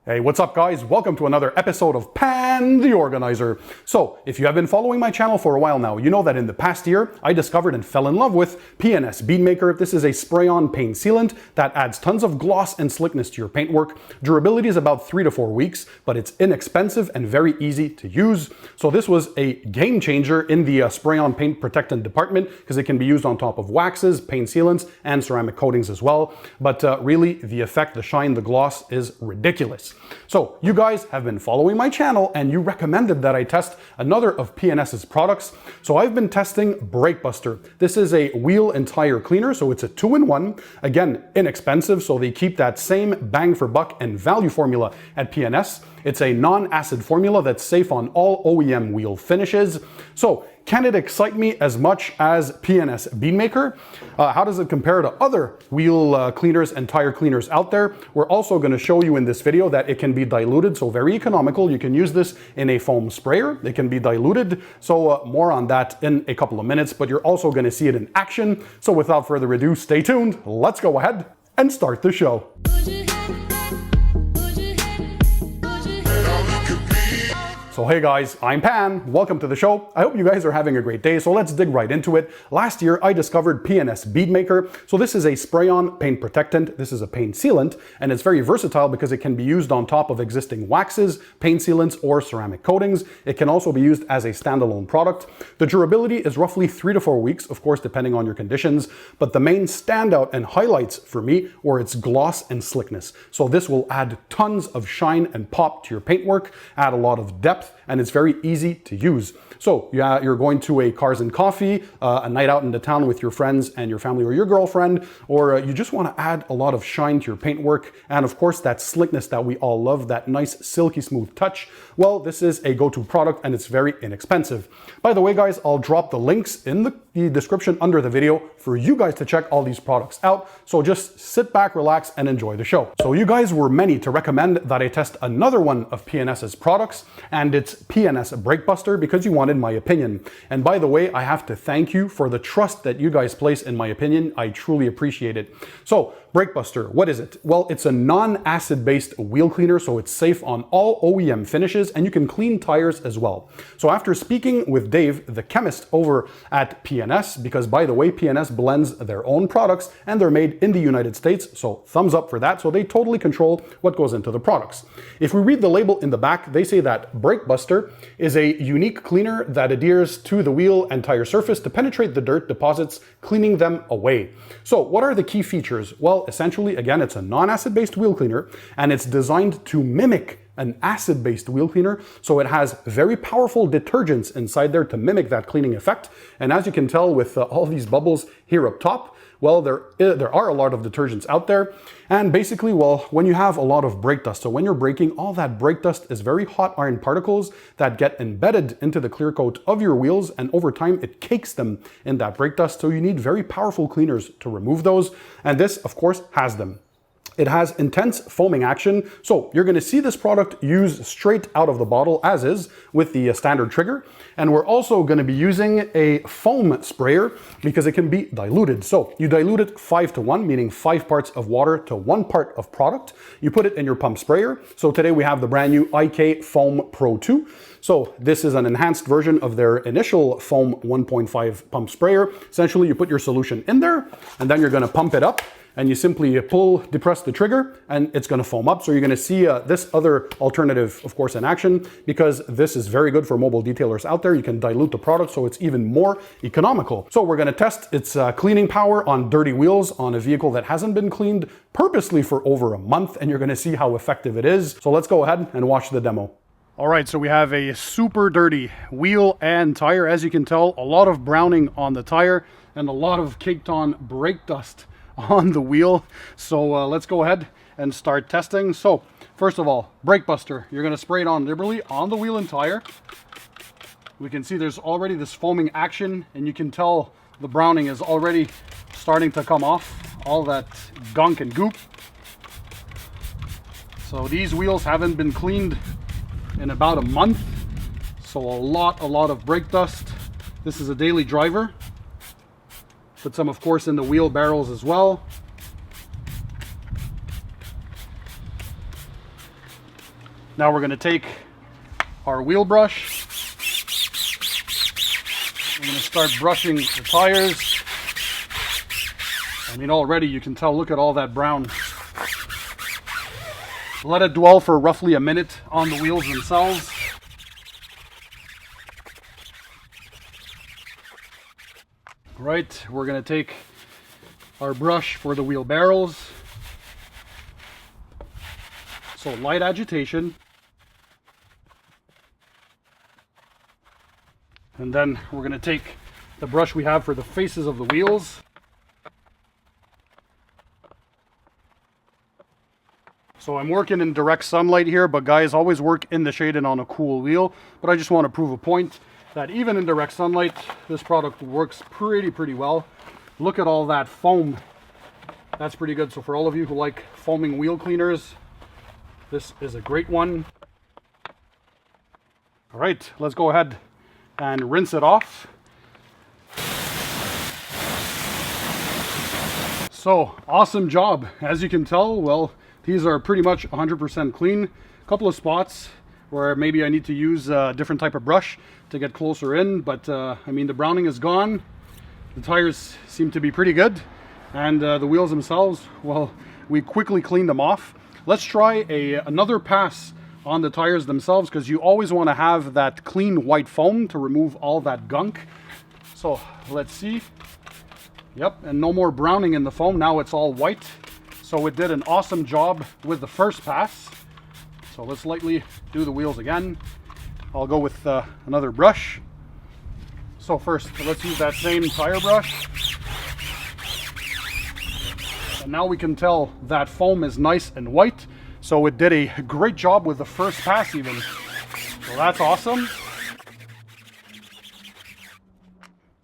Hey, what's up guys? Welcome to another episode of Pan the Organizer. So, if you have been following my channel for a while now, you know that in the past year, I discovered and fell in love with P&S Beadmaker. This is a spray-on paint sealant that adds tons of gloss and slickness to your paintwork. Durability is about 3 to 4 weeks, but it's inexpensive and very easy to use. So this was a game changer in the spray-on paint protectant department because it can be used on top of waxes, paint sealants, and ceramic coatings as well. But really, the effect, the shine, the gloss is ridiculous. So you guys have been following my channel and you recommended that I test another of P&S's products. So I've been testing Brake Buster. This is a wheel and tire cleaner, so it's a 2-in-1. Again, inexpensive, so they keep that same bang for buck and value formula at P&S. It's a non-acid formula that's safe on all OEM wheel finishes. So can it excite me as much as P&S Beadmaker? How does it compare to other wheel cleaners and tire cleaners out there? We're also going to show you in this video that it can be diluted, so very economical. You can use this in a foam sprayer. It can be diluted, so more on that in a couple of minutes, but you're also going to see it in action. So without further ado, stay tuned. Let's go ahead and start the show. So hey guys, I'm Pan, welcome to the show. I hope you guys are having a great day, so let's dig right into it. Last year I discovered P&S Beadmaker. So this is a spray-on paint protectant, this is a paint sealant, and it's very versatile because it can be used on top of existing waxes, paint sealants, or ceramic coatings. It can also be used as a standalone product. The durability is roughly 3 to 4 weeks, of course depending on your conditions, but the main standout and highlights for me were its gloss and slickness. So this will add tons of shine and pop to your paintwork, add a lot of depth, and it's very easy to use. So yeah, you're going to a cars and coffee, a night out into town with your friends and your family or your girlfriend, or you just want to add a lot of shine to your paintwork, and of course that slickness that we all love, that nice silky smooth touch. Well, this is a go-to product and it's very inexpensive. By the way guys, I'll drop the links in the description under the video for you guys to check all these products out. So just sit back, relax, and enjoy the show. So you guys were many to recommend that I test another one of P&S's products, and it's P&S Brake Buster because you wanted my opinion. And by the way, I have to thank you for the trust that you guys place in my opinion. I truly appreciate it. So Brake Buster, what is it? Well, it's a non-acid based wheel cleaner, so it's safe on all OEM finishes and you can clean tires as well. So after speaking with Dave, the chemist over at P&S, because by the way, P&S blends their own products and they're made in the United States, so thumbs up for that. So they totally control what goes into the products. If we read the label in the back, they say that Brake Buster is a unique cleaner that adheres to the wheel and tire surface to penetrate the dirt deposits, cleaning them away. So what are the key features? Well, essentially, again, it's a non-acid based wheel cleaner and it's designed to mimic an acid-based wheel cleaner. So it has very powerful detergents inside there to mimic that cleaning effect. And as you can tell with all these bubbles here up top, well, there are a lot of detergents out there. And basically, well, when you have a lot of brake dust, so when you're braking, all that brake dust is very hot iron particles that get embedded into the clear coat of your wheels, and over time it cakes them in that brake dust. So you need very powerful cleaners to remove those. And this, of course, has them. It has intense foaming action, so you're going to see this product used straight out of the bottle as is with the standard trigger. And we're also going to be using a foam sprayer because it can be diluted. So you dilute it 5 to 1, meaning 5 parts of water to 1 part of product. You put it in your pump sprayer. So today we have the brand new IK Foam Pro 2. So this is an enhanced version of their initial foam 1.5 pump sprayer. Essentially, you put your solution in there and then you're going to pump it up. And you simply depress the trigger and it's going to foam up. So you're going to see this other alternative, of course, in action, because this is very good for mobile detailers out there. You can dilute the product so it's even more economical. So we're going to test its cleaning power on dirty wheels on a vehicle that hasn't been cleaned purposely for over a month, and you're going to see how effective it is. So let's go ahead and watch the demo. All right, so we have a super dirty wheel and tire. As you can tell, a lot of browning on the tire and a lot of caked on brake dust on the wheel. So let's go ahead and start testing. So first of all, Brake Buster, you're going to spray it on liberally on the wheel and tire. We can see there's already this foaming action, and you can tell the browning is already starting to come off, all that gunk and goop. So these wheels haven't been cleaned in about a month, so a lot of brake dust. This is a daily driver. Put some, of course, in the wheel barrels as well. Now we're going to take our wheel brush. We're going to start brushing the tires. I mean, already you can tell, look at all that brown. Let it dwell for roughly a minute on the wheels themselves. Right, we're going to take our brush for the wheel barrels. So light agitation. And then we're going to take the brush we have for the faces of the wheels. So I'm working in direct sunlight here, but guys, always work in the shade and on a cool wheel. But I just want to prove a point that even in direct sunlight, this product works pretty well. Look at all that foam. That's pretty good. So for all of you who like foaming wheel cleaners, this is a great one. All right, let's go ahead and rinse it off. So awesome job. As you can tell, well, these are pretty much 100% clean. A couple of spots where maybe I need to use a different type of brush to get closer in, but I mean, the browning is gone. The tires seem to be pretty good, and the wheels themselves, well, we quickly cleaned them off. Let's try another pass on the tires themselves, because you always want to have that clean white foam to remove all that gunk. So let's see. Yep, and no more browning in the foam. Now it's all white. So it did an awesome job with the first pass. So let's lightly do the wheels again. I'll go with another brush. So first, let's use that same tire brush. And now we can tell that foam is nice and white. So it did a great job with the first pass even. So that's awesome.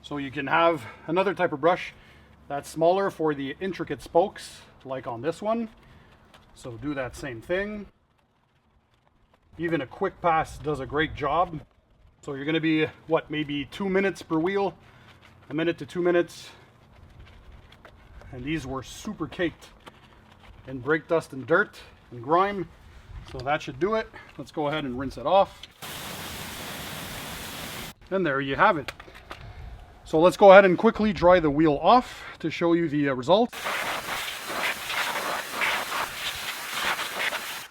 So you can have another type of brush that's smaller for the intricate spokes, like on this one. So do that same thing. Even a quick pass does a great job. So you're going to be, what, maybe 2 minutes per wheel, 1 minute to 2 minutes. And these were super caked in brake dust and dirt and grime. So that should do it. Let's go ahead and rinse it off. And there you have it. So let's go ahead and quickly dry the wheel off to show you the result.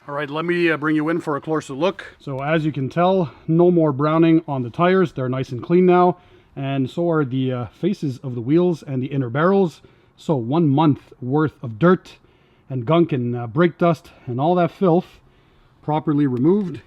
All right, let me bring you in for a closer look. So as you can tell, no more browning on the tires. They're nice and clean now. And so are the faces of the wheels and the inner barrels. So 1 month worth of dirt and gunk and brake dust and all that filth properly removed.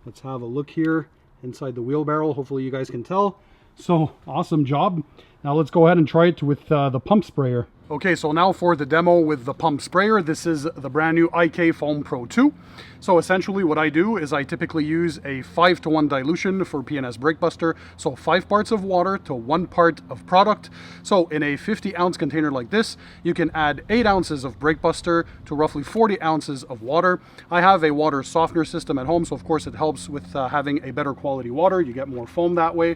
Let's have a look here inside the wheel barrel. Hopefully you guys can tell. So awesome job. Now let's go ahead and try it with the pump sprayer. Okay, so now for the demo with the pump sprayer. This is the brand new IK Foam Pro 2. So essentially what I do is I typically use a 5-to-1 dilution for P&S Brake Buster. So 5 parts of water to 1 part of product. So in a 50-ounce container like this, you can add 8 ounces of Brake Buster to roughly 40 ounces of water. I have a water softener system at home, so of course it helps with having a better quality water. You get more foam that way.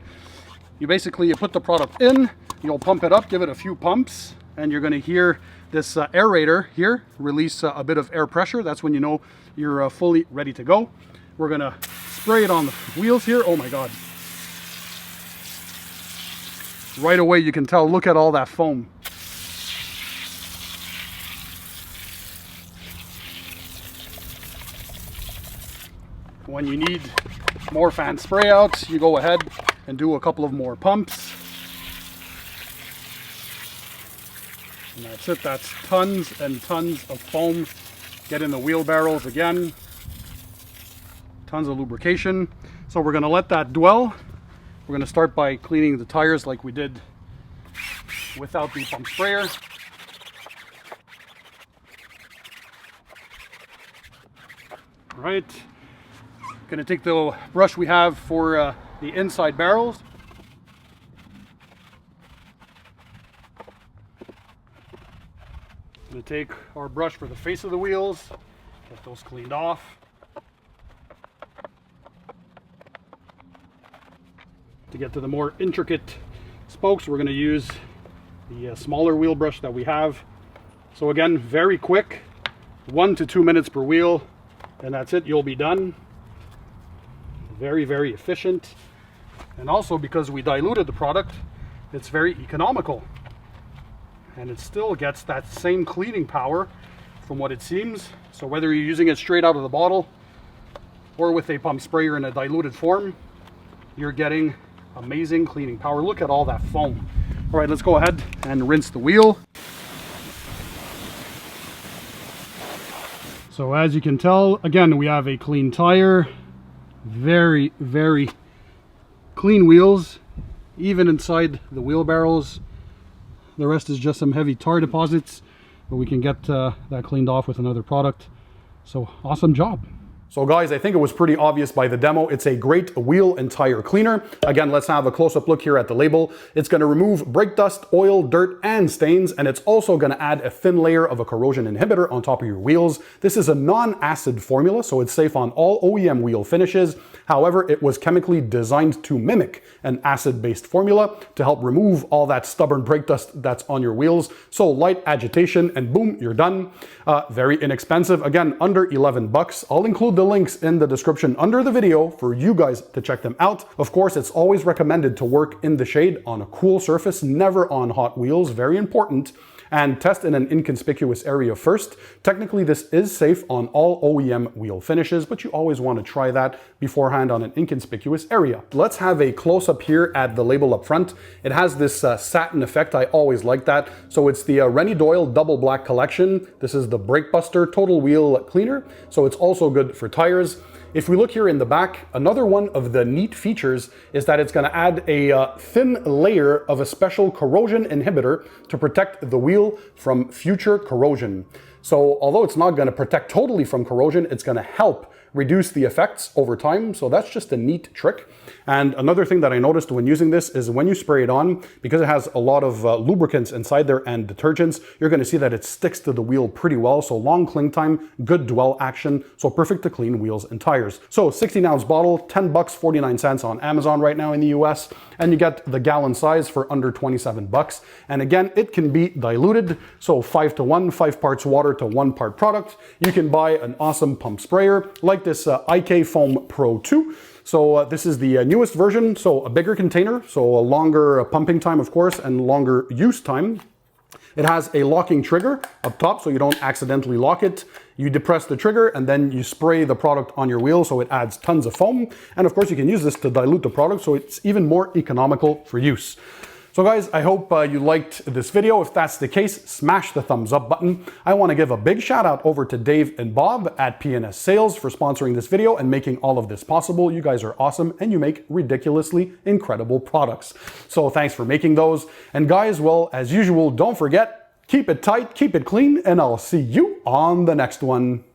You put the product in, you'll pump it up, give it a few pumps, and you're going to hear this aerator here release a bit of air pressure. That's when you know you're fully ready to go. We're going to spray it on the wheels here. Oh my God. Right away you can tell, look at all that foam. When you need more fan spray outs, you go ahead and do a couple of more pumps. And that's it. That's tons and tons of foam. Get in the wheel barrels again. Tons of lubrication. So we're going to let that dwell. We're going to start by cleaning the tires like we did without the pump sprayer. All right. Going to take the brush we have for the inside barrels. Going to take our brush for the face of the wheels, get those cleaned off. To get to the more intricate spokes, we're going to use the smaller wheel brush that we have. So again, very quick, 1 to 2 minutes per wheel. and that's it, you'll be done. Very, very efficient. And also because we diluted the product, it's very economical. And it still gets that same cleaning power from what it seems. So whether you're using it straight out of the bottle or with a pump sprayer in a diluted form, you're getting amazing cleaning power. Look at all that foam. All right, let's go ahead and rinse the wheel. So as you can tell, again, we have a clean tire, very, very clean wheels, even inside the wheelbarrows. The rest is just some heavy tar deposits, but we can get that cleaned off with another product. So awesome job. So guys, I think it was pretty obvious by the demo. It's a great wheel and tire cleaner. Again, let's have a close-up look here at the label. It's going to remove brake dust, oil, dirt, and stains, and it's also going to add a thin layer of a corrosion inhibitor on top of your wheels. This is a non-acid formula, so it's safe on all OEM wheel finishes. However, it was chemically designed to mimic an acid-based formula to help remove all that stubborn brake dust that's on your wheels. So light agitation and boom, you're done. Very inexpensive. Again, under 11 bucks. I'll include the links in the description under the video for you guys to check them out. Of course, it's always recommended to work in the shade on a cool surface, never on hot wheels, very important. And test in an inconspicuous area first. Technically, this is safe on all OEM wheel finishes, but you always want to try that beforehand on an inconspicuous area. Let's have a close-up here at the label up front. It has this satin effect. I always like that. So it's the Rennie Doyle Double Black Collection. This is the Brake Buster Total Wheel Cleaner. So it's also good for tires. If we look here in the back, another one of the neat features is that it's going to add a thin layer of a special corrosion inhibitor to protect the wheel from future corrosion. So although it's not going to protect totally from corrosion, it's going to help reduce the effects over time. So that's just a neat trick. And another thing that I noticed when using this is when you spray it on, because it has a lot of lubricants inside there and detergents, you're going to see that it sticks to the wheel pretty well. So long cling time, good dwell action, so perfect to clean wheels and tires. So 16-ounce bottle, 10 bucks 49 cents on Amazon right now in the US, and you get the gallon size for under 27 bucks. And again, it can be diluted, so 5-to-1, 5 parts water to 1 part product. You can buy an awesome pump sprayer like this IK Foam Pro 2. So this is the newest version, so a bigger container, so a longer pumping time, of course, and longer use time. It has a locking trigger up top, so you don't accidentally lock it. You depress the trigger and then you spray the product on your wheel, so it adds tons of foam. And of course, you can use this to dilute the product, so it's even more economical for use. So guys, I hope you liked this video. If that's the case, smash the thumbs up button. I want to give a big shout out over to Dave and Bob at P&S Sales for sponsoring this video and making all of this possible. You guys are awesome and you make ridiculously incredible products. So thanks for making those. And guys, well, as usual, don't forget, keep it tight, keep it clean, and I'll see you on the next one.